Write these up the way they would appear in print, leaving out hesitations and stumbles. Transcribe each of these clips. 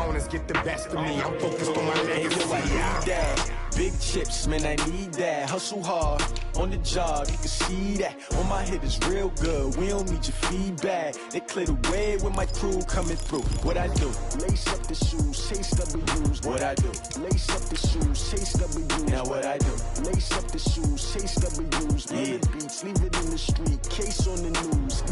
opponents get the best of me. I'm focused on my legacy. I need that. Big chips, man, I need that. Hustle hard on the job, you can see that. On my hit is real good, we don't need your feedback. They clear the way with my crew coming through. What I do? Lace up the shoes, chase W's. What I do? Lace up the shoes, chase W's. Now what I do? Lace up the shoes, chase W's. Yeah. The beats, leave it in the street, case on the news.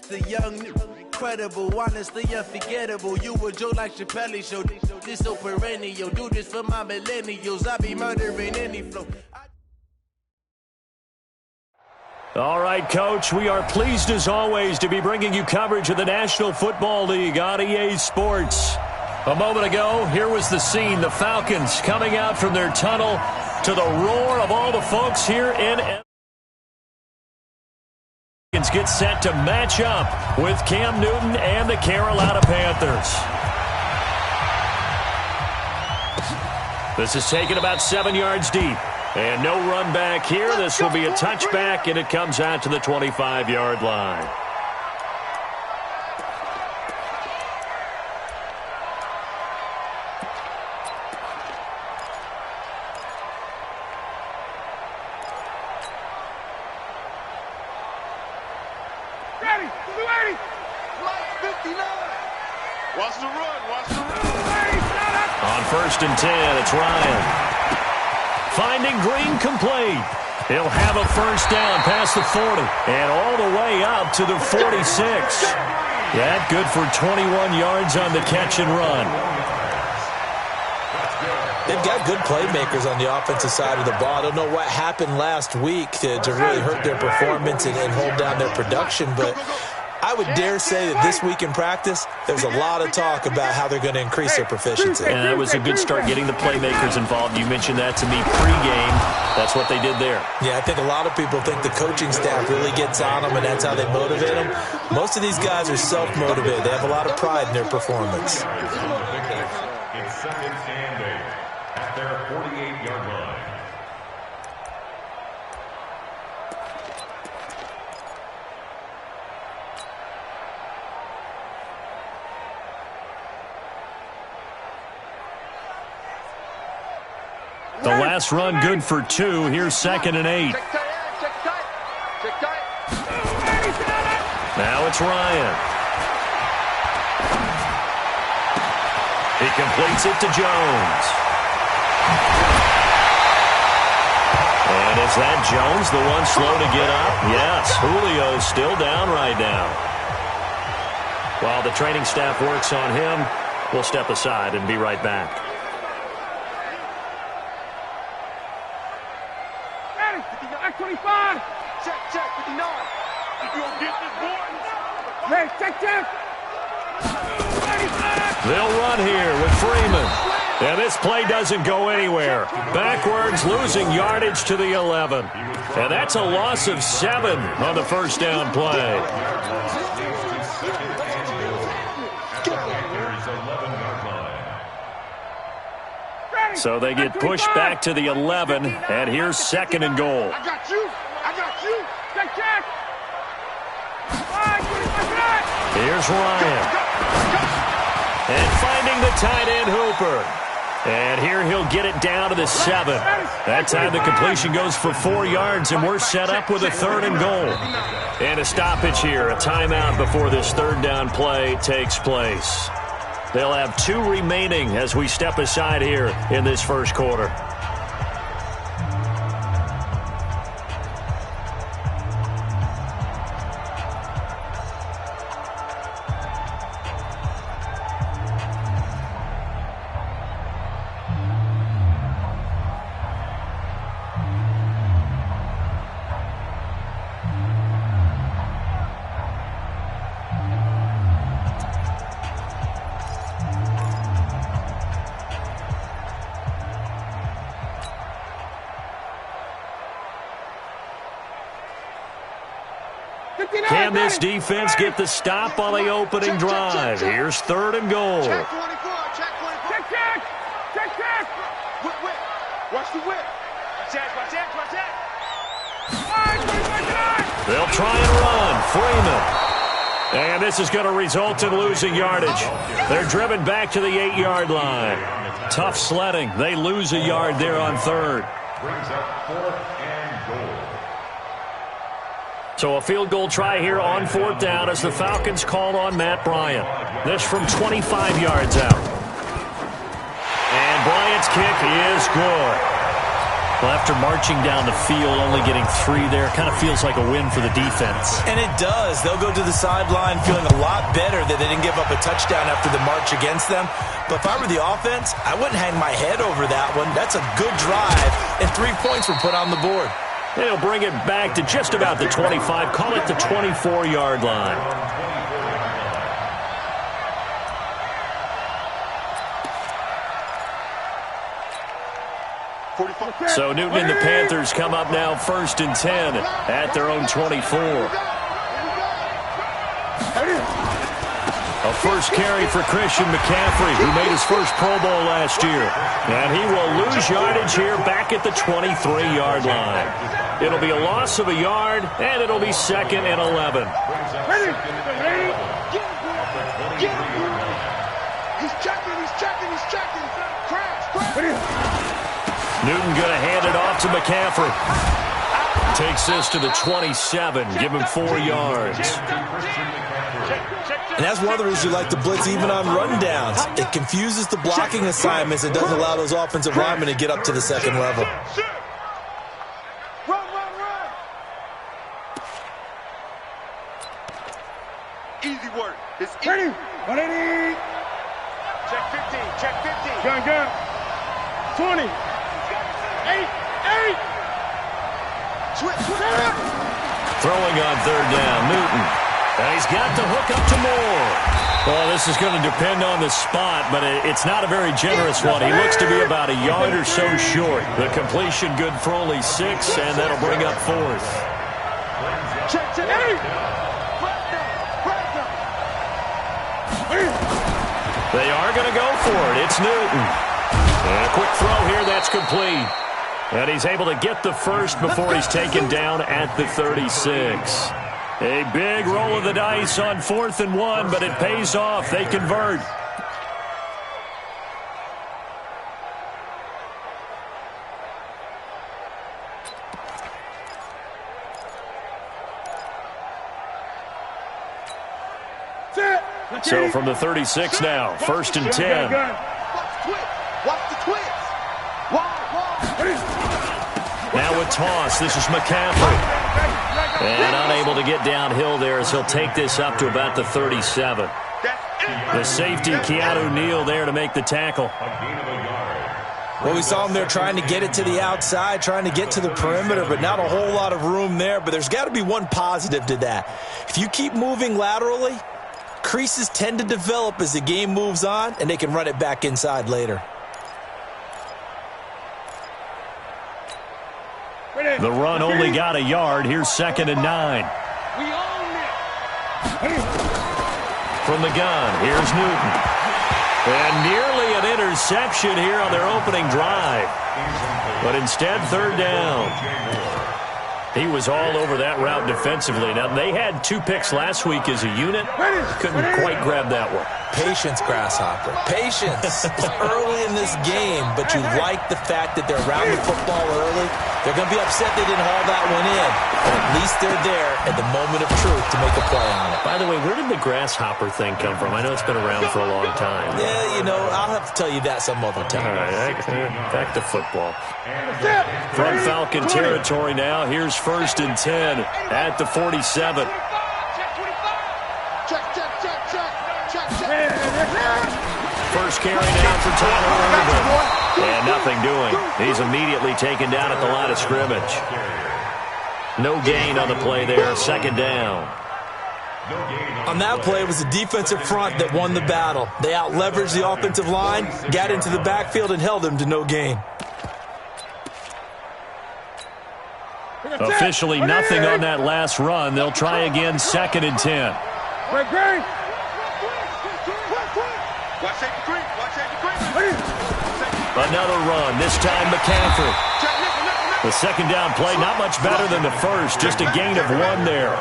The young, incredible, honestly unforgettable. You a Joe like Chappelle show. This so perennial. Do this for my millennials. I be murdering any flow. All right, Coach, we are pleased as always to be bringing you coverage of the National Football League on EA Sports. A moment ago, here was the scene. The Falcons coming out from their tunnel to the roar of all the folks here in get set to match up with Cam Newton and the Carolina Panthers. This is taken about 7 yards deep. And no run back here. This will be a touchback, and it comes out to the 25-yard line. On 1st and 10, it's Ryan. Finding Green complete. He'll have a first down past the 40 and all the way up to the 46. Yeah, good for 21 yards on the catch and run. They've got good playmakers on the offensive side of the ball. I don't know what happened last week to really hurt their performance and hold down their production, but I would dare say that this week in practice, there's a lot of talk about how they're going to increase their proficiency. And that was a good start getting the playmakers involved. You mentioned that to me pregame. That's what they did there. Yeah, I think a lot of people think the coaching staff really gets on them, and that's how they motivate them. Most of these guys are self-motivated. They have a lot of pride in their performance. It's 2nd and 8 at their 48-yard line. The last run good for 2. Here's 2nd and 8. Now it's Ryan. He completes it to Jones. And is that Jones, the one slow to get up? Yes, Julio's still down right now. While the training staff works on him, we'll step aside and be right back. Check, 59. You gonna get this, boy? Hey, check. They'll run here with Freeman. And this play doesn't go anywhere. Backwards, losing yardage to the 11. And that's a loss of 7 on the first down play. So they get pushed back to the 11, and here's 2nd and goal. I got you. Check. Here's Ryan. And finding the tight end Hooper. And here he'll get it down to the 7. That time the completion goes for 4 yards, and we're set up with a 3rd and goal. And a stoppage here, a timeout before this 3rd down play takes place. They'll have 2 remaining as we step aside here in this first quarter. Can this defense get the stop on the opening drive? Here's 3rd and goal. Check 24, check 24. Check. Whip. Watch the whip. Watch that. They'll try and run. Freeman. And this is going to result in losing yardage. They're driven back to the 8-yard line. Tough sledding. They lose a yard there on 3rd. Brings up 4th and goal. So a field goal try here on 4th down as the Falcons called on Matt Bryant. This from 25 yards out. And Bryant's kick is good. Well, after marching down the field, only getting 3 there, kind of feels like a win for the defense. And it does. They'll go to the sideline feeling a lot better that they didn't give up a touchdown after the march against them. But if I were the offense, I wouldn't hang my head over that one. That's a good drive, and 3 points were put on the board. They'll bring it back to just about the 25, call it the 24-yard line. So Newton and the Panthers come up now 1st and 10 at their own 24. A first carry for Christian McCaffrey, who made his first Pro Bowl last year. And he will lose yardage here back at the 23-yard line. It'll be a loss of a yard, and it'll be 2nd and 11. He's checking. Crash. Newton going to hand it off to McCaffrey. Takes this to the 27. Give him 4 yards. And that's one of the reasons you like to blitz even on rundowns. It confuses the blocking assignments. It doesn't allow those offensive linemen to get up to the 2nd level. Run. Easy work. It's easy. Ready. 180. Check 15. Gun. 20. 8. Switch. Throwing on 3rd down, Newton. And he's got to hook up to Moore. Well, this is going to depend on the spot, but it's not a very generous one. He looks to be about a yard or so short. The completion good for only 6, and that'll bring up 4th. Check. They are going to go for it. It's Newton. And a quick throw here. That's complete. And he's able to get the first before he's taken down at the 36. A big roll of the dice on 4th and 1, but it pays off. They convert. So from the 36 now, 1st and 10. Watch the twist. Now a toss. This is McCaffrey. And unable to get downhill there as he'll take this up to about the 37. The safety, Keanu Neal, there to make the tackle. Well, we saw him there trying to get it to the outside, trying to get to the perimeter, but not a whole lot of room there. But there's got to be one positive to that. If you keep moving laterally, creases tend to develop as the game moves on, and they can run it back inside later. The run only got a yard. Here's 2nd and 9. From the gun, here's Newton. And nearly an interception here on their opening drive. But instead, 3rd down. He was all over that route defensively. Now, they had 2 picks last week as a unit. Couldn't quite grab that one. Patience, Grasshopper. Patience. It's early in this game, but you like the fact that they're around the football early. They're going to be upset they didn't haul that one in. But at least they're there at the moment of truth to make a play on it. By the way, where did the grasshopper thing come from? I know it's been around for a long time. Yeah, you know, I'll have to tell you that some other time. All right, back to football. From Falcon territory now, here's 1st and 10 at the 47. First carry now for Tyler Irvin. And nothing doing. He's immediately taken down at the line of scrimmage. No gain on the play there. 2nd down. On that play, it was the defensive front that won the battle. They out-leveraged the offensive line, got into the backfield, and held them to no gain. Officially nothing on that last run. They'll try again, 2nd and 10. Quick, green. Another run, this time McCaffrey. The second down play, not much better than the first, just a gain of 1 there.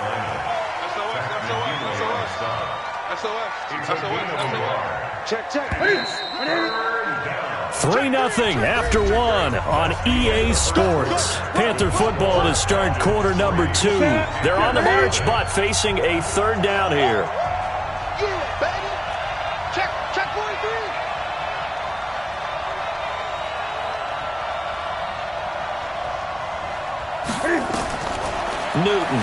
3-0 after 1 on EA Sports. Panther football to start quarter number 2. They're on the march, but facing a 3rd down here. Newton.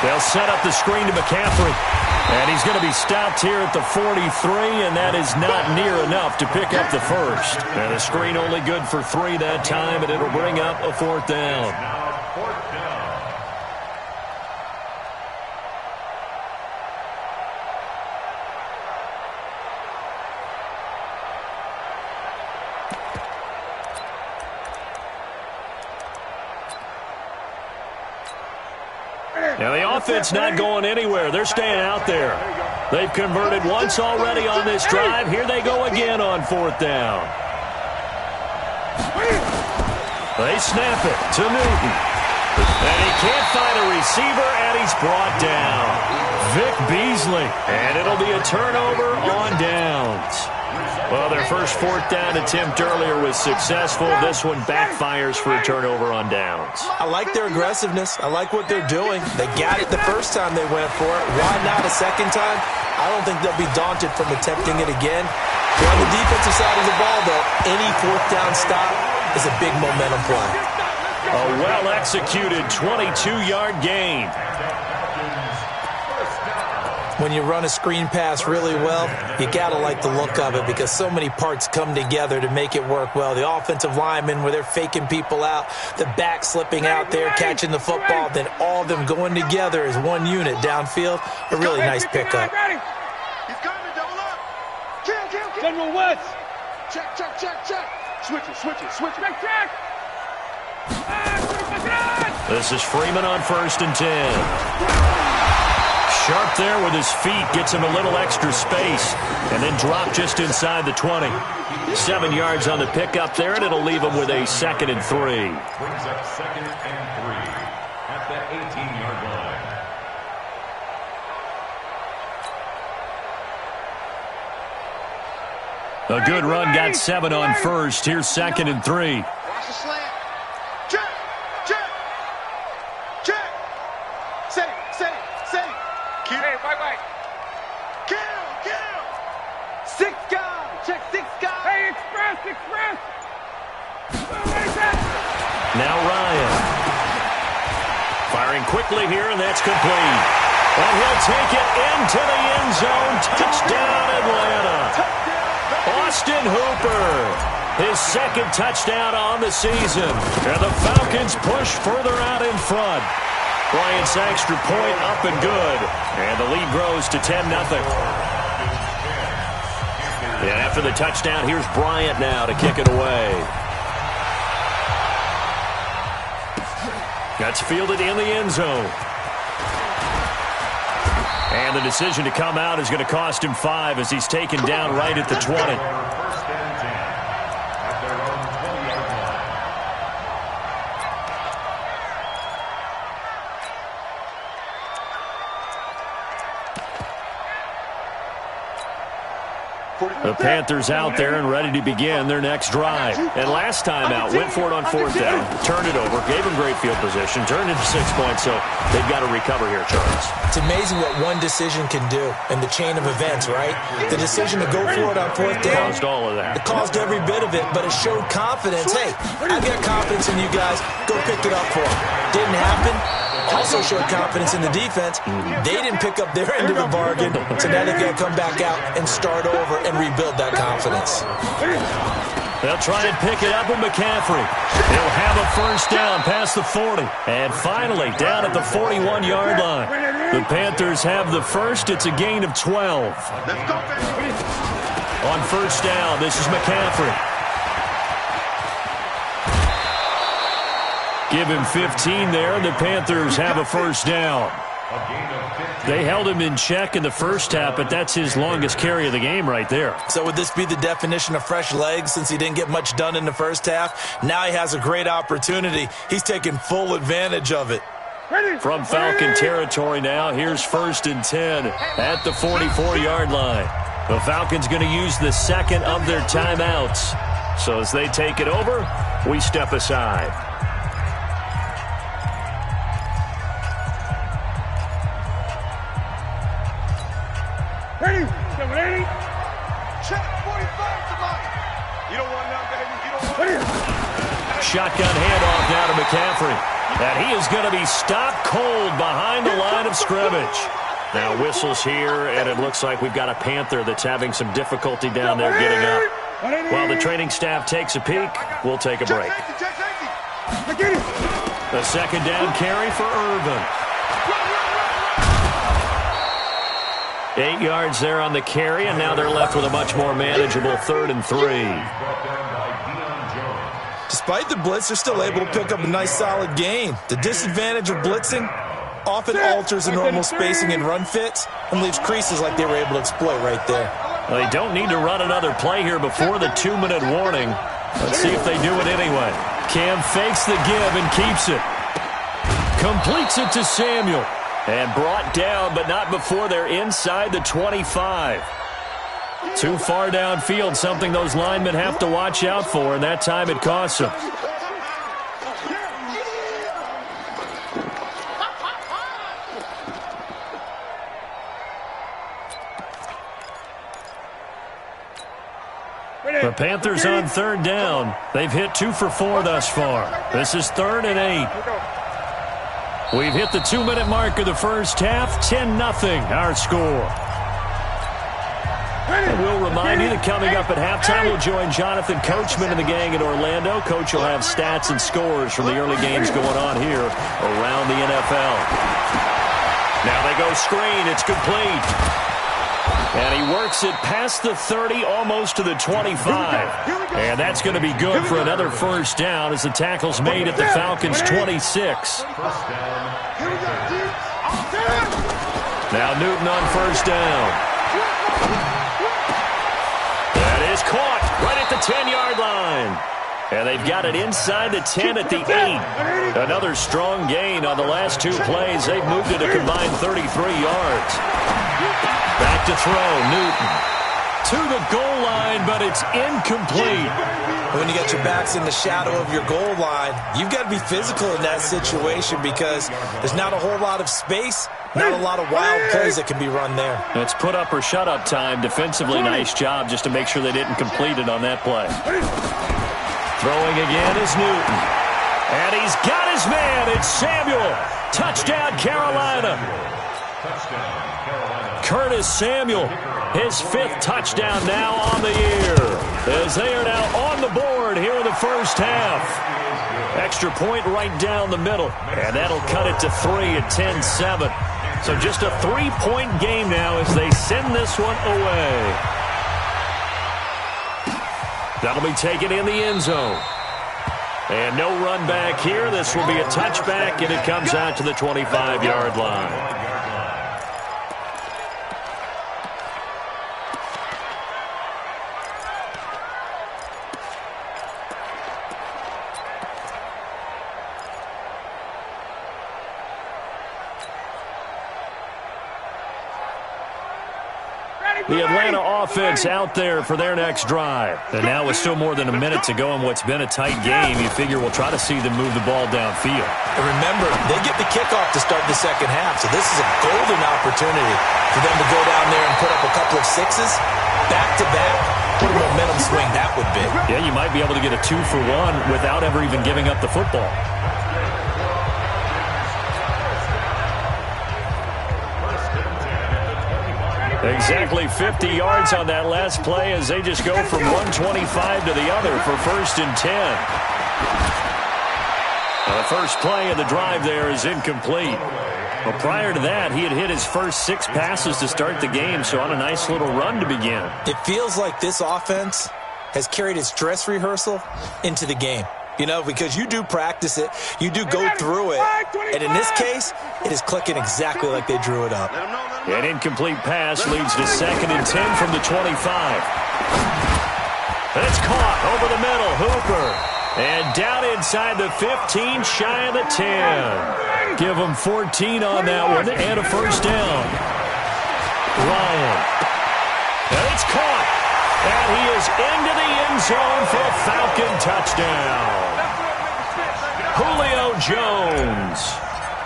They'll set up the screen to McCaffrey. And he's going to be stopped here at the 43, and that is not near enough to pick up the first. And the screen only good for 3 that time, and it'll bring up a 4th down. Now, the offense not going anywhere. They're staying out there. They've converted once already on this drive. Here they go again on 4th down. They snap it to Newton. And he can't find a receiver, and he's brought down. Vic Beasley. And it'll be a turnover on downs. Well, their first 4th down attempt earlier was successful. This one backfires for a turnover on downs. I like their aggressiveness. I like what they're doing. They got it the first time they went for it. Why not a second time? I don't think they'll be daunted from attempting it again. On the defensive side of the ball, though, any 4th down stop is a big momentum play. A well-executed 22-yard gain. When you run a screen pass really well, you got to like the look of it because so many parts come together to make it work well. The offensive linemen, where they're faking people out, the back slipping out there, catching the football, then all of them going together as one unit downfield. A really nice pickup. He's coming, double up. Kill. General West. Check. Switch it. Check. This is Freeman on 1st and 10. Sharp there with his feet, gets him a little extra space, and then drop just inside the 20. 7 yards on the pickup there, and it'll leave him with a 2nd and 3. Brings up 2nd and 3 at the 18-yard line. A good run, got 7 on 1st. Here's 2nd and 3. Watch the slant. Check. Say. Kill. Hey, white. Kill. 6 guys. Check 6 guys. Hey, express. Now Ryan. Firing quickly here, and that's complete. And he'll take it into the end zone. Touchdown, Atlanta. Austin Hooper. His 2nd touchdown on the season. And the Falcons push further out in front. Bryant's extra point up and good. And the lead grows to 10-0. And after the touchdown, here's Bryant now to kick it away. That's fielded in the end zone. And the decision to come out is going to cost him 5 as he's taken down right at the 20. The Panthers out there and ready to begin their next drive. And last time out, went for it on 4th down, turned it over, gave him great field position, turned into 6 points, so they've got to recover here, Charles. It's amazing what one decision can do in the chain of events, right? The decision to go for it on 4th down. Caused all of that. It caused every bit of it, but it showed confidence. Hey, I've got confidence in you guys. Go pick it up for them. Didn't happen. Also showed confidence in the defense. They didn't pick up their end of the bargain, so now they've got to come back out and start over and rebuild that confidence. They'll try and pick it up with McCaffrey. He'll have a 1st down past the 40. And finally, down at the 41-yard line. The Panthers have the first. It's a gain of 12. Let's go, baby. On 1st down, this is McCaffrey. Give him 15 there, and the Panthers have a first down. They held him in check in the first half, but that's his longest carry of the game right there. So would this be the definition of fresh legs since he didn't get much done in the first half? Now he has a great opportunity. He's taking full advantage of it. From Falcon territory now, here's 1st and 10 at the 44-yard line. The Falcons going to use the second of their timeouts. So as they take it over, we step aside. Ready? Check 45 tonight. You don't want none, baby. You don't want Shotgun handoff now to McCaffrey. And he is going to be stopped cold behind the line of scrimmage. Now whistles here, and it looks like we've got a Panther that's having some difficulty down there getting up. While the training staff takes a peek, we'll take a break. The second down carry for Irvin. 8 yards there on the carry, and now they're left with a much more manageable 3rd and 3. Despite the blitz, they're still able to pick up a nice solid gain. The disadvantage of blitzing often alters the normal spacing and run fits and leaves creases like they were able to exploit right there. Well, they don't need to run another play here before the 2-minute warning. Let's see if they do it anyway. Cam fakes the give and keeps it. Completes it to Samuel. And brought down, but not before they're inside the 25. Too far downfield, something those linemen have to watch out for, and that time it costs them. The Panthers on 3rd down. They've hit 2 for 4 thus far. This is 3rd and 8. We've hit the 2-minute mark of the first half. 10-0 our score. And we'll remind you that coming up at halftime, we'll join Jonathan Coachman and the gang in Orlando. Coach will have stats and scores from the early games going on here around the NFL. Now they go screen. It's complete. And he works it past the 30, almost to the 25. And that's going to be good for another first down as the tackle's made at the Falcons' 26. Now Newton on first down. That is caught right at the 10-yard line. And they've got it inside the 10 at the 8. Another strong gain on the last 2 plays. They've moved it a combined 33 yards. Back to throw, Newton. To the goal line, but it's incomplete. When you got your backs in the shadow of your goal line, you've got to be physical in that situation because there's not a whole lot of space, not a lot of wild plays that can be run there. It's put up or shut up time. Defensively, nice job just to make sure they didn't complete it on that play. Throwing again is Newton. And he's got his man. It's Samuel. Touchdown, Carolina. Curtis Samuel, his 5th touchdown now on the year, as they are now on the board here in the first half. Extra point right down the middle, and that'll cut it to 3 at 10-7. So just a 3-point game now as they send this one away. That'll be taken in the end zone. And no run back here. This will be a touchback, and it comes out to the 25-yard line. The Atlanta offense out there for their next drive. And now with still more than a minute to go in what's been a tight game, you figure we'll try to see them move the ball downfield. And remember, they get the kickoff to start the second half, so this is a golden opportunity for them to go down there and put up a couple of 6s, back-to-back. What a momentum swing that would be. Yeah, you might be able to get a 2-for-1 without ever even giving up the football. Exactly 50 yards on that last play as they just go from 125 to the other for 1st and 10. Now the first play of the drive there is incomplete. Well, prior to that, he had hit his first 6 passes to start the game, so on a nice little run to begin. It feels like this offense has carried its dress rehearsal into the game. You know, because you do practice it, you do go through it, and in this case, it is clicking exactly like they drew it up. An incomplete pass leads to 2nd and 10 from the 25. It's caught over the middle. Hooper. And down inside the 15, shy of the 10. Give them 14 on that one and a first down. Ryan. And it's caught. And he is into the end zone for a Falcon touchdown. Julio Jones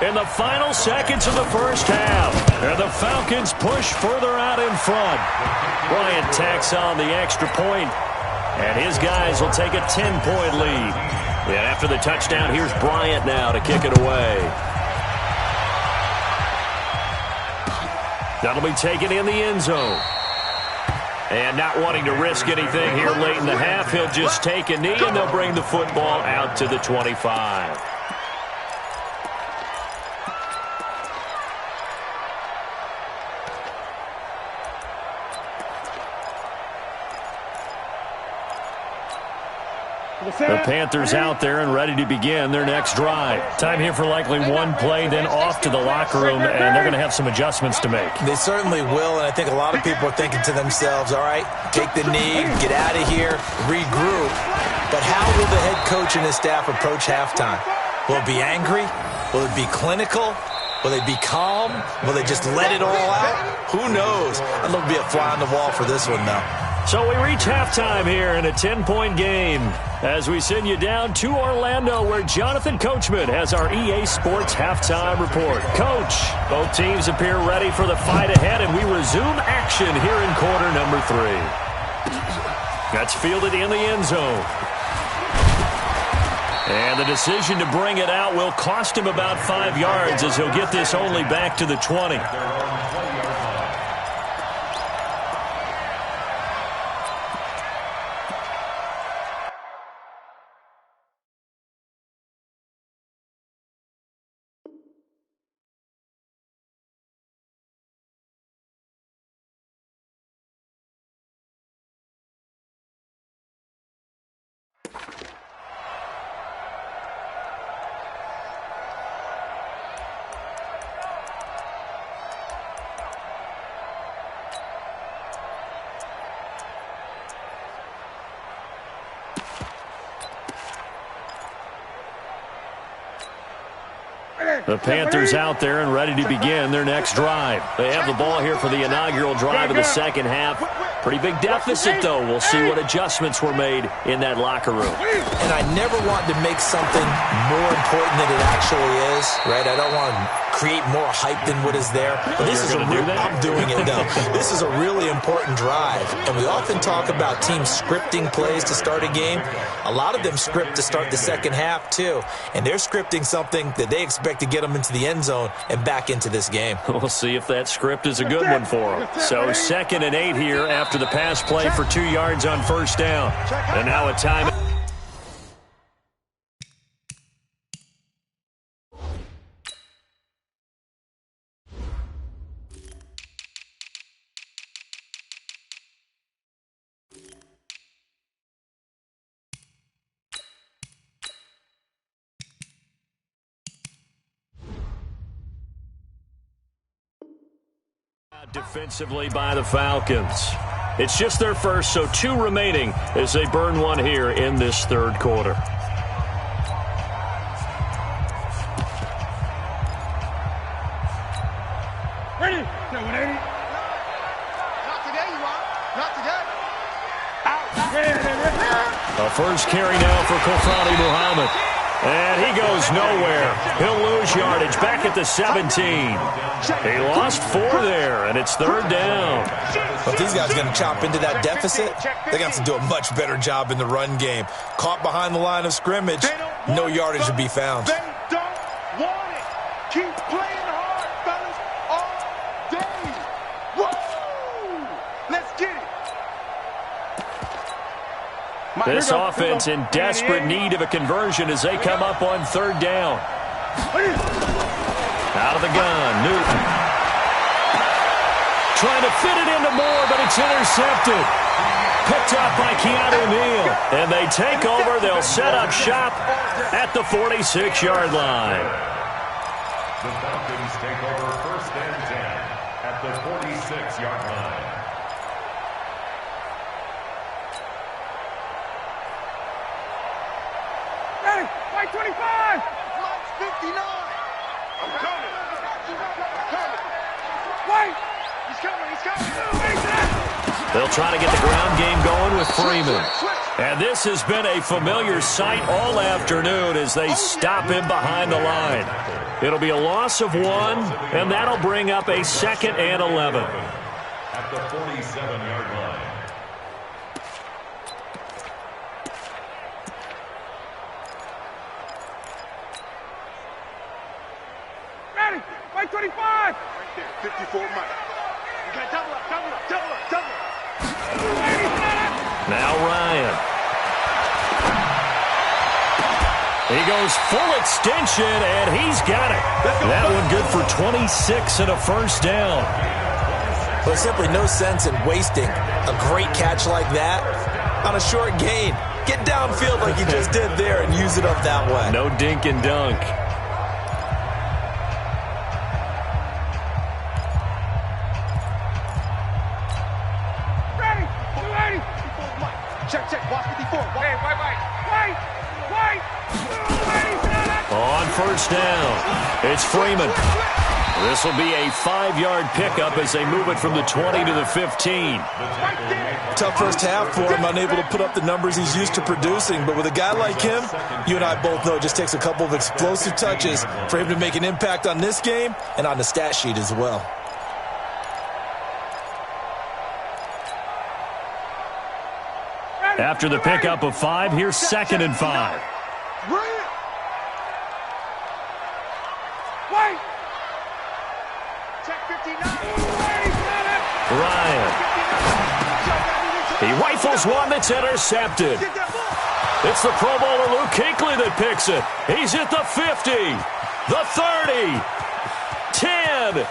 in the final seconds of the first half. And the Falcons push further out in front. Bryant tacks on the extra point, and his guys will take a 10-point lead. And after the touchdown, here's Bryant now to kick it away. That'll be taken in the end zone. And not wanting to risk anything here late in the half, he'll just take a knee, and they'll bring the football out to the 25. The Panthers out there and ready to begin their next drive. Time here for likely one play, then off to the locker room, and they're going to have some adjustments to make. They certainly will, and I think a lot of people are thinking to themselves, all right, take the knee, get out of here, regroup. But how will the head coach and his staff approach halftime? Will it be angry? Will it be clinical? Will they be calm? Will they just let it all out? Who knows? I'd love to be a fly on the wall for this one, though. So we reach halftime here in a 10-point game as we send you down to Orlando, where Jonathan Coachman has our EA Sports halftime report. Coach, both teams appear ready for the fight ahead, and we resume action here in quarter number 3. That's fielded in the end zone. And the decision to bring it out will cost him about 5 yards, as he'll get this only back to the 20. The Panthers out there and ready to begin their next drive. They have the ball here for the inaugural drive of the second half. Pretty big deficit, though. We'll see what adjustments were made in that locker room. And I never want to make something more important than it actually is, right? I don't want to create more hype than what is there. But this is I'm doing it, though. This is a really important drive. And we often talk about teams scripting plays to start a game. A lot of them script to start the second half, too. And they're scripting something that they expect to get them into the end zone and back into this game. We'll see if that script is a good one for them. So 2nd and 8 here after the pass play for 2 yards on first down. And now a time. Defensively by the Falcons. It's just their first, so 2 remaining as they burn one here in this third quarter. Ready? 180. Not today, you are. Not today. Out. A first carry now for Kofani Muhammad. And he goes nowhere. He'll lose yardage back at the 17. He lost 4 there, and it's 3rd down. Well, if these guys are going to chop into that deficit, they're going to have to do a much better job in the run game. Caught behind the line of scrimmage, no yardage to be found. They don't want it. Keep playing hard, fellas, all day. Woo! Let's get it. This offense in desperate need of a conversion as they come up on 3rd down. Out of the gun, Newton. Trying to fit it into Moore, but it's intercepted. picked up by Keanu Neal. And they take over. They'll set up shop at the 46-yard line. The Falcons take over 1st and 10 at the 46-yard line. Ready, fight 25! Lights 59! I'm coming! Wait! He's coming! They'll try to get the ground game going with Freeman. And this has been a familiar sight all afternoon as they stop him behind the line. It'll be a loss of 1, and that'll bring up a 2nd and 11. At the 47-yard line. Ready, fight 25! Right there, 54 Mike. You got double up. Now Ryan. He goes full extension, and he's got it. That one good for 26 and a first down. Well, there's simply no sense in wasting a great catch like that on a short gain. Get downfield like you just did there and use it up that way. No dink and dunk. Ready, 280! Check, watch 54. Hey, wait! On first down, it's Freeman. This will be a 5-yard pickup as they move it from the 20 to the 15. Tough first half for him, unable to put up the numbers he's used to producing. But with a guy like him, you and I both know it just takes a couple of explosive touches for him to make an impact on this game and on the stat sheet as well. After the pickup of 5, here's 2nd and 5. Wait! Check 59. Ryan. He rifles one that's intercepted. It's the Pro Bowler Luke Kuechly that picks it. He's at the 50, the 30, 10,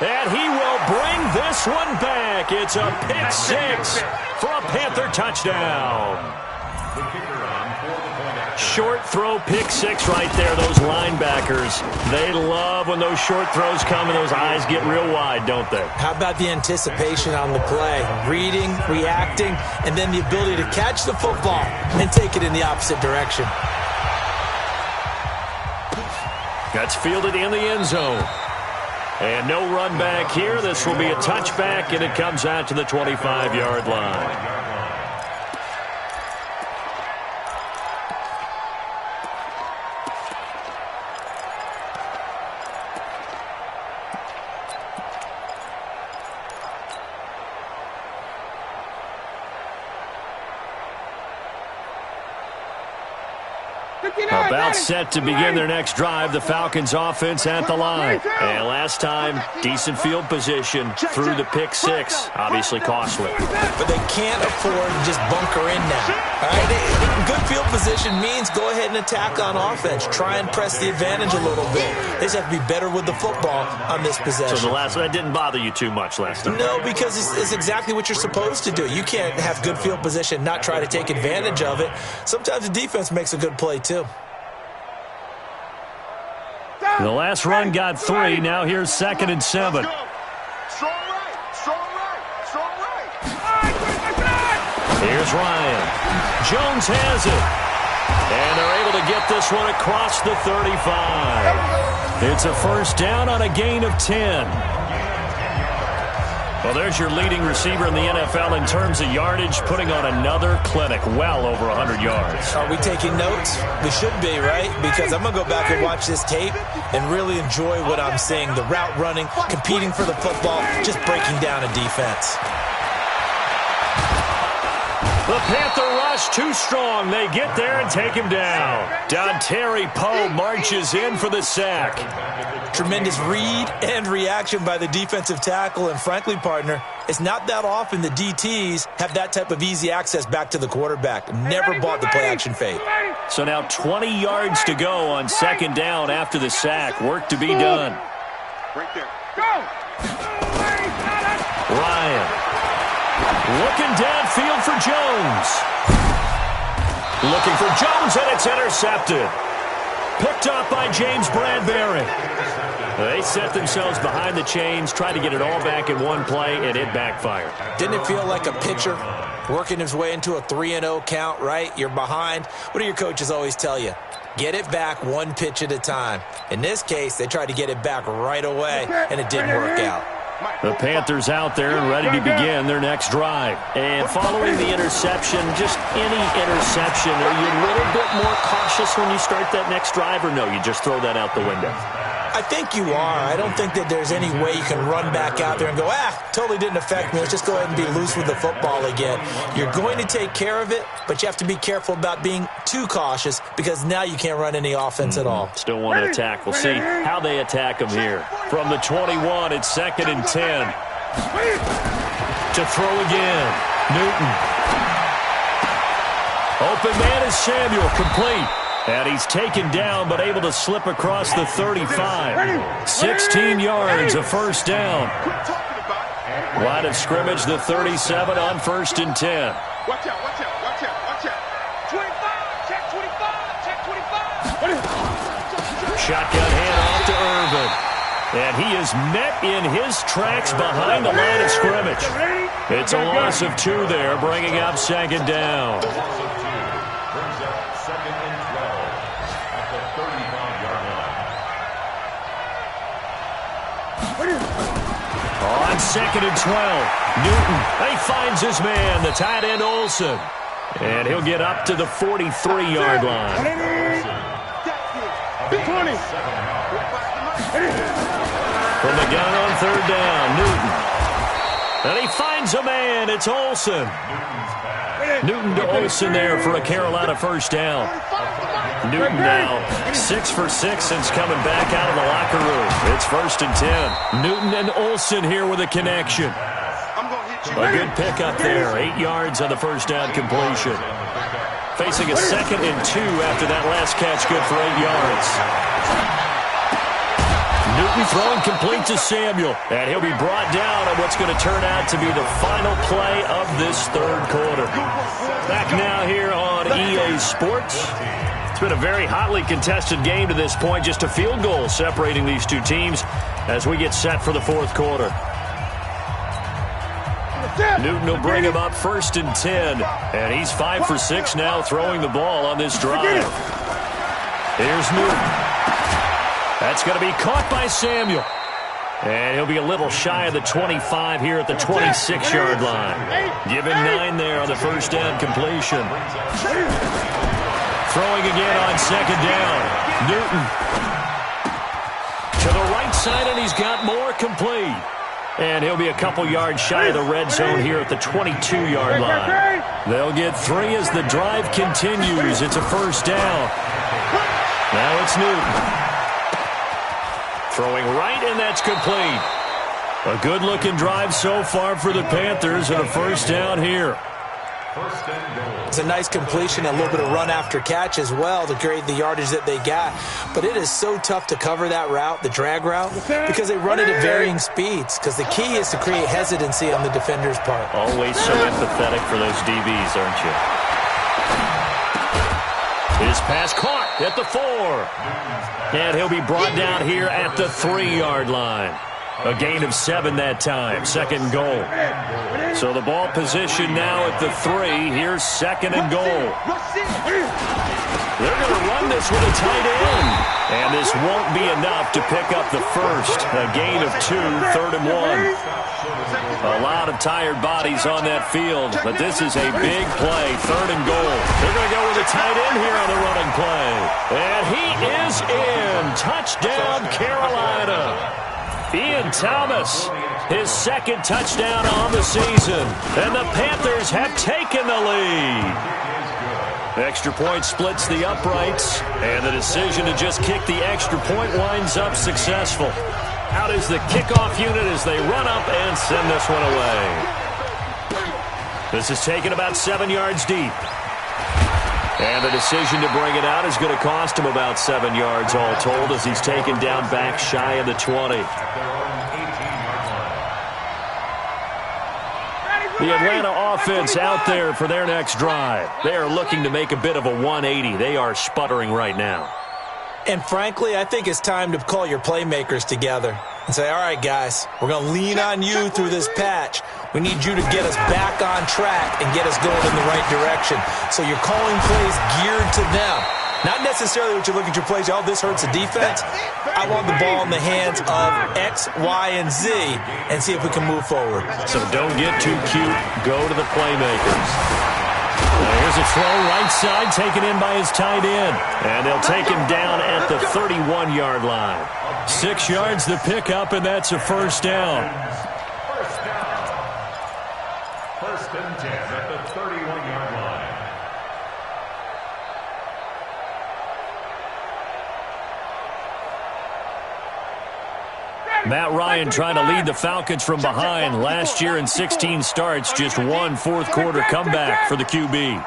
and he will bring this one back. It's a pick 6 for a Panther touchdown. The kicker on for the point after. Short throw, pick 6 right there. Those linebackers, they love when those short throws come and those eyes get real wide, don't they? How about the anticipation on the play? Reading, reacting, and then the ability to catch the football and take it in the opposite direction. That's fielded in the end zone. And no run back here. This will be a touchback, and it comes out to the 25-yard line. About set to begin their next drive, the Falcons offense at the line. And last time, decent field position through the pick 6. Obviously costly. But they can't afford to just bunker in now. All right? Good field position means go ahead and attack on offense. Try and press the advantage a little bit. They just have to be better with the football on this possession. So that didn't bother you too much last time? No, because it's exactly what you're supposed to do. You can't have good field position, not try to take advantage of it. Sometimes the defense makes a good play, too. The last run got 3. Now here's 2nd and 7. Strong right. Here's Ryan. Jones has it. And they're able to get this one across the 35. It's a first down on a gain of 10. Well, there's your leading receiver in the NFL in terms of yardage, putting on another clinic, well over 100 yards. Are we taking notes? We should be, right? Because I'm going to go back and watch this tape and really enjoy what I'm seeing. The route running, competing for the football, just breaking down a defense. The Panther rush too strong. They get there and take him down. Dontari Poe marches in for the sack. Tremendous read and reaction by the defensive tackle. And frankly, partner, it's not that often the DTs have that type of easy access back to the quarterback. Never bought the play-action fade. So now 20 yards to go on 2nd down after the sack. Work to be done. Right there. Go! Ryan. Looking downfield for Jones. Looking for Jones, and it's intercepted. Picked up by James Bradbury. They set themselves behind the chains, tried to get it all back in one play, and it backfired. Didn't it feel like a pitcher working his way into a 3-0 count, right? You're behind. What do your coaches always tell you? Get it back one pitch at a time. In this case, they tried to get it back right away, and it didn't work out. The Panthers out there and ready to begin their next drive. And following the interception, just any interception, are you a little bit more cautious when you start that next drive, or no, you just throw that out the window? I think you are. I don't think that there's any way you can run back out there and go, totally didn't affect me. Let's just go ahead and be loose with the football again. You're going to take care of it, but you have to be careful about being too cautious because now you can't run any offense at all. Still want to attack. We'll see how they attack them here. From the 21, it's 2nd and 10. To throw again. Newton. Open man is Samuel, complete. And he's taken down, but able to slip across the 35. 16 yards, a first down. Line of scrimmage, the 37 on 1st and 10. Watch out, watch out, watch out, watch out. 25, check 25, check 25. Shotgun handoff to Irvin. And he is met in his tracks behind the line of scrimmage. It's a loss of 2 there, bringing up 2nd down. On 2nd and 12, Newton, he finds his man, the tight end Olsen. And he'll get up to the 43-yard line. 20. From the gun on 3rd down, Newton. And he finds a man, it's Olsen. Newton to Olsen there for a Carolina first down. Newton now 6 for 6 since coming back out of the locker room. It's 1st and 10. Newton and Olsen here with a connection. A good pickup there. 8 yards on the first down completion. Facing a 2nd and 2 after that last catch, good for 8 yards. Newton throwing complete to Samuel. And he'll be brought down on what's going to turn out to be the final play of this 3rd quarter. Back now here on EA Sports. It's been a very hotly contested game to this point. Just a field goal separating these two teams as we get set for the 4th quarter. Newton will bring him up 1st and 10. And he's 5 for 6 now throwing the ball on this drive. Here's Newton. That's going to be caught by Samuel. And he'll be a little shy of the 25 here at the 26-yard line. Given 9 there on the first down completion. Throwing again on 2nd down. Newton. To the right side, and he's got more, complete. And he'll be a couple yards shy of the red zone here at the 22-yard line. They'll get 3 as the drive continues. It's a first down. Now it's Newton. Throwing right, and that's complete. A good-looking drive so far for the Panthers, and a first down here. It's a nice completion, a little bit of run after catch as well to create the yardage that they got. But it is so tough to cover that route, the drag route, because they run it at varying speeds. Because the key is to create hesitancy on the defender's part. Always so empathetic for those DBs, aren't you? His pass caught at the 4. And he'll be brought down here at the 3-yard line. A gain of 7 that time. 2nd goal. So the ball position now at the 3. Here's 2nd and goal. They're going to run this with a tight end. And this won't be enough to pick up the first. A gain of 2, 3rd and 1. A lot of tired bodies on that field, but this is a big play. 3rd and goal. They're going to go with a tight end here on the running play. And he is in. Touchdown, Carolina. Ian Thomas, his 2nd touchdown on the season. And the Panthers have taken the lead. Extra point splits the uprights, and the decision to just kick the extra point winds up successful. Out is the kickoff unit as they run up and send this one away. This is taken about 7 yards deep. And the decision to bring it out is going to cost him about 7 yards all told as he's taken down back shy of the 20. The Atlanta offense out there for their next drive. They are looking to make a bit of a 180. They are sputtering right now. And frankly, I think it's time to call your playmakers together and say, all right, guys, we're going to lean on you through this patch. We need you to get us back on track and get us going in the right direction. So you're calling plays geared to them. Not necessarily what you look at your plays, oh, this hurts the defense. I want the ball in the hands of X, Y, and Z and see if we can move forward. So don't get too cute. Go to the playmakers. Here's a throw right side taken in by his tight end. And they'll take him down at the 31-yard line. 6 yards the pickup, and that's a first down. First and 10 at the 31-yard line. Matt Ryan trying to lead the Falcons from behind. Last year in 16 starts, just one fourth-quarter comeback for the QB.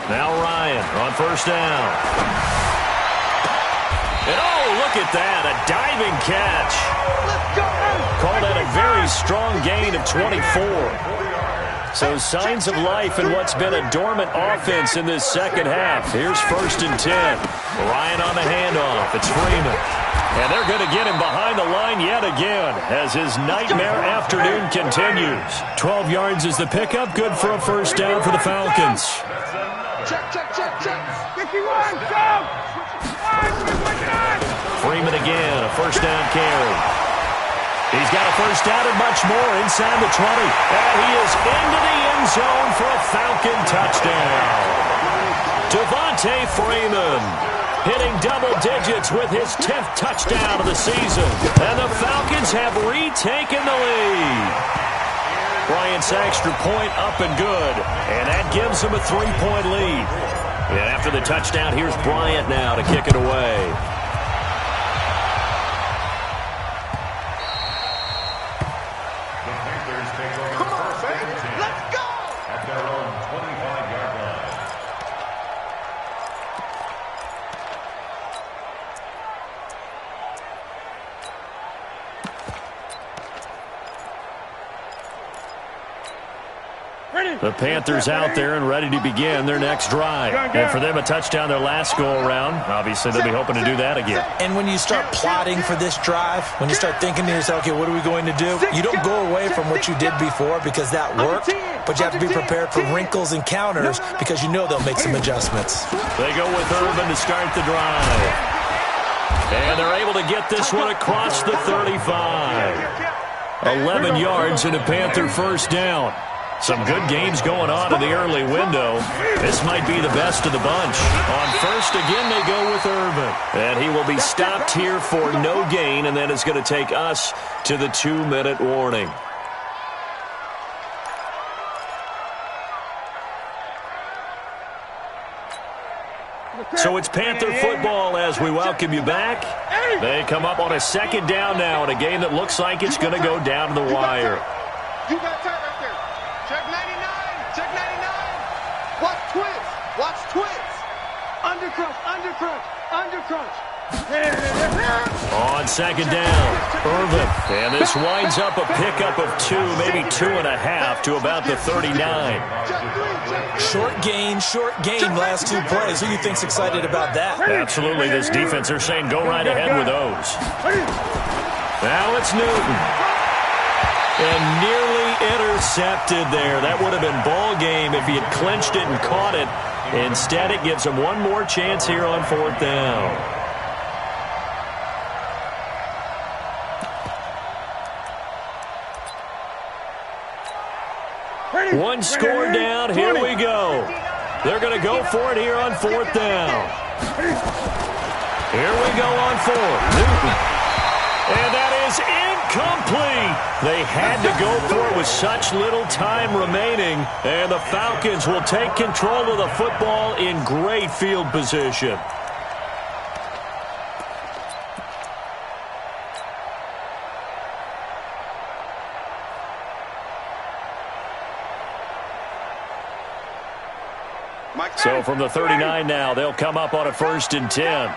Now Ryan on first down. And oh, look at that, a diving catch. Called that a very strong gain of 24. So signs of life in what's been a dormant offense in this second half. Here's first and 10. Ryan on the handoff. It's Freeman. And they're going to get him behind the line yet again as his nightmare afternoon continues. 12 yards is the pickup. Good for a first down for the Falcons. Check. 51, go! Freeman again, a first down carry. He's got a first down and much more inside the 20. And he is into the end zone for a Falcon touchdown. Devontae Freeman hitting double digits with his 10th touchdown of the season. And the Falcons have retaken the lead. Bryant's extra point up and good. And that gives them a 3-point lead. And after the touchdown, here's Bryant now to kick it away. The Panthers out there and ready to begin their next drive. And for them, a touchdown their last go-around. Obviously, they'll be hoping to do that again. And when you start plotting for this drive, when you start thinking to yourself, okay, what are we going to do? You don't go away from what you did before because that worked, but you have to be prepared for wrinkles and counters because you know they'll make some adjustments. They go with Irvin to start the drive. And they're able to get this one across the 35. 11 yards and a Panther first down. Some good games going on in the early window. This might be the best of the bunch. On first, again, they go with Irvin. And he will be stopped here for no gain, and then it's going to take us to the 2-minute warning. So it's Panther football as we welcome you back. They come up on a second down now in a game that looks like it's going to go down to the wire. You got time right there. Check 99. Check 99. Watch twist. Watch twist. Undercrunch. On second down, Irvin. And this winds up a pickup of 2, maybe 2.5 to about the 39. Short gain, last 2 plays. Who do you think's excited about that? Absolutely, this defense, they're saying go right ahead with those. Now it's Newton. And nearly intercepted there. That would have been ball game if he had clinched it and caught it. Instead, it gives him one more chance here on fourth down. One score down. Here we go. They're going to go for it here on fourth down. Here we go on fourth. Newton. And that is incomplete. They had to go for it with such little time remaining. And the Falcons will take control of the football in great field position. So from the 39 now, they'll come up on a first and 10. Hey,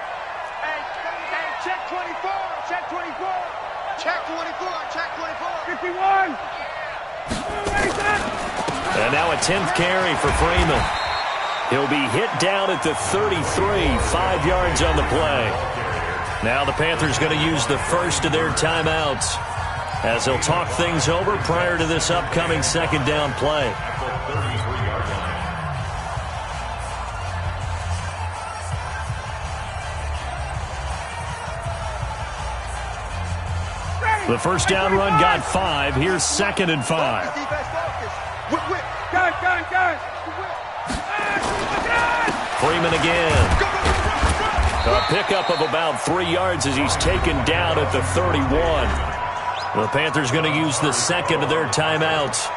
check 24. Check 24. Check 24. Check 24. 51. And now a 10th carry for Freeman. He'll be hit down at the 33, 5 yards on the play. Now the Panthers going to use the first of their timeouts as they'll talk things over prior to this upcoming second down play. The first down run got 5. Here's 2nd and 5. Freeman again. A pickup of about 3 yards as he's taken down at the 31. The Panthers going to use the second of their timeouts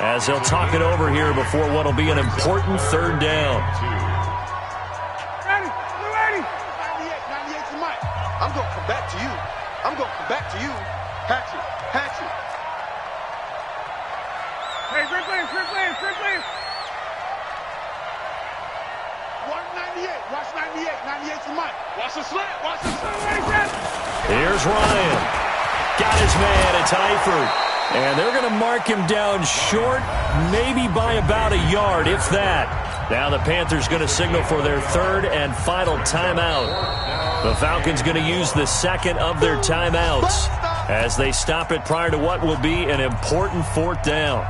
as they'll talk it over here before what will be an important third down. I'm going to come back to you. I'm going to come back to you. Hatchet. Hey, quickly. Watch 98. 98's the mic. Watch the slant. Here's Ryan. Got his man. It's Eifert. And they're going to mark him down short, maybe by about a yard, if that. Now the Panthers going to signal for their third and final timeout. The Falcons going to use the second of their timeouts as they stop it prior to what will be an important fourth down.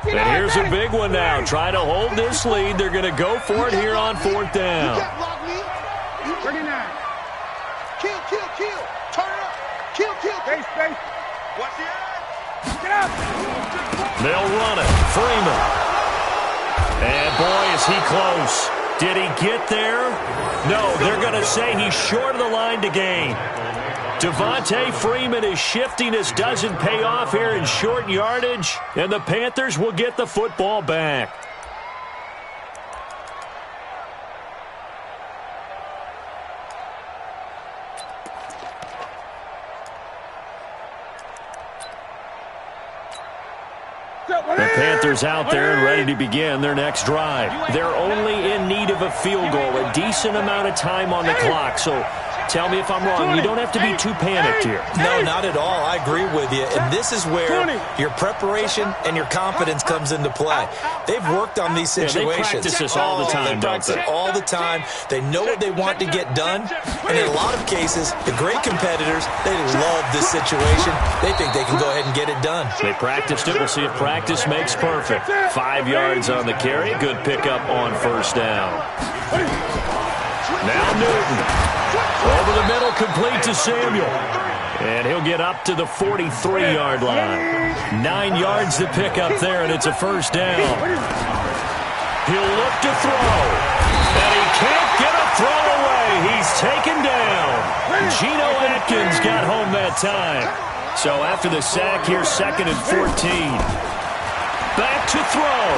And here's a big one now. Trying to hold this lead. They're going to go for it here on fourth down. Kill. Turn it up. Kill. Space. Watch the edge. Get up. They'll run it. Freeman. And boy, is he close. Did he get there? No, they're going to say he's short of the line to gain. Devontae Freeman is shifting. This doesn't pay off here in short yardage, and the Panthers will get the football back. The Panthers out there and ready to begin their next drive. They're only in need of a field goal, a decent amount of time on the clock, so tell me if I'm wrong. You don't have to be too panicked here. No, not at all. I agree with you. And this is where your preparation and your confidence comes into play. They've worked on these situations. They practice this all the time, They practice it all the time. They know what they want to get done. And in a lot of cases, the great competitors, they love this situation. They think they can go ahead and get it done. They practiced it. We'll see if practice makes perfect. 5 yards on the carry. Good pickup on first down. Now Newton. Over the middle, complete to Samuel. And he'll get up to the 43-yard line. 9 yards to pick up there, and it's a first down. He'll look to throw. And he can't get a throw away. He's taken down. Geno Atkins got home that time. So after the sack, here's 2nd and 14. Back to throw.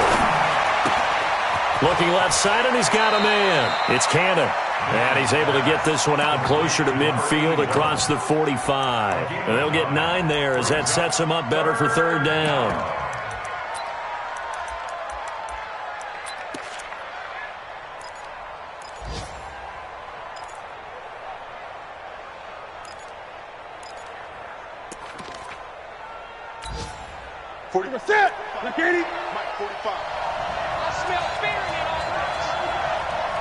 Looking left side, and he's got a man. It's Cannon. And he's able to get this one out closer to midfield across the 45. And they'll get 9 there as that sets him up better for third down. Mike 45. I smell fear in that offense.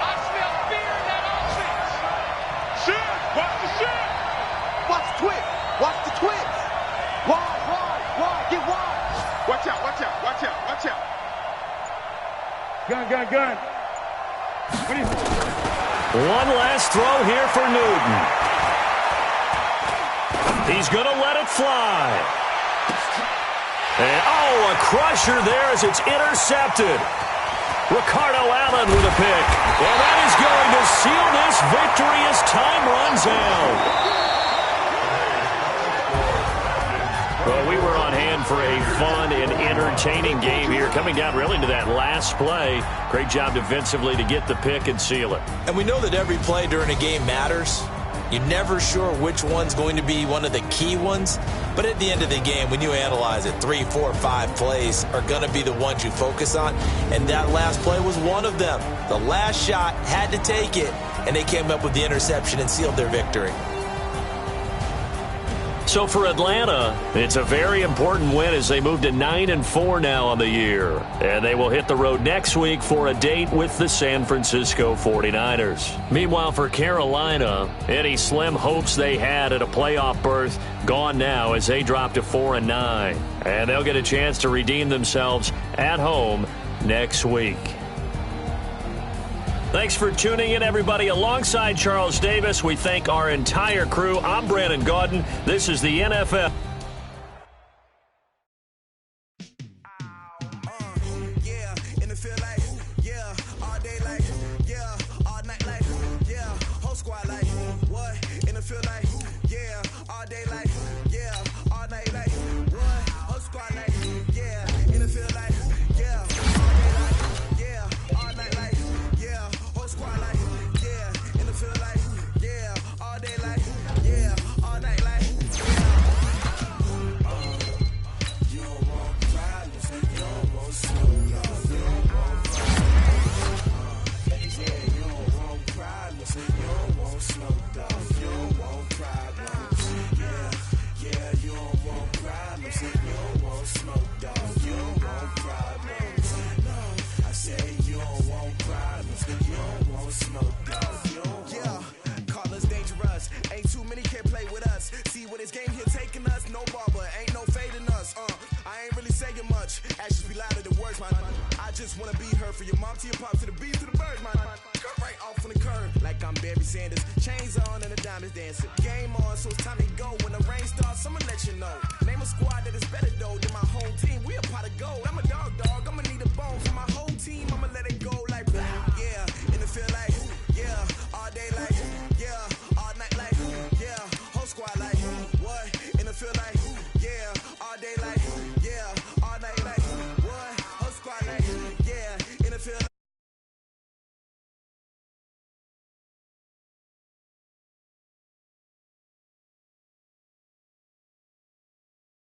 I smell fear in that offense. Shit! Watch the shit! Watch the twist! Watch the twist! Wide! Get wide! Watch out! Gun! One last throw here for Newton. He's going to let it fly. And, a crusher there as it's intercepted. Ricardo Allen with a pick. Well, that is going to seal this victory as time runs out. Well, we were on hand for a fun and entertaining game here, coming down really to that last play. Great job defensively to get the pick and seal it. And we know that every play during a game matters. You're never sure which one's going to be one of the key ones, but at the end of the game, when you analyze it, 3, 4, 5 plays are going to be the ones you focus on, and that last play was one of them. The last shot had to take it, and they came up with the interception and sealed their victory. So for Atlanta, it's a very important win as they move to 9-4 now on the year. And they will hit the road next week for a date with the San Francisco 49ers. Meanwhile, for Carolina, any slim hopes they had at a playoff berth gone now as they drop to 4-9. And they'll get a chance to redeem themselves at home next week. Thanks for tuning in, everybody. Alongside Charles Davis, we thank our entire crew. I'm Brandon Gaudin. This is the NFL. I just wanna be her for your mom to your pop to the beat to the birds, man. Cut right off on the curb like I'm Barry Sanders. Chains on and the diamonds dancing. Game on, so it's time to go. When the rain starts, I'ma let you know. Name a squad that is better though than my home team. We a pot of gold. I'm a dog. I'ma need a bone for my whole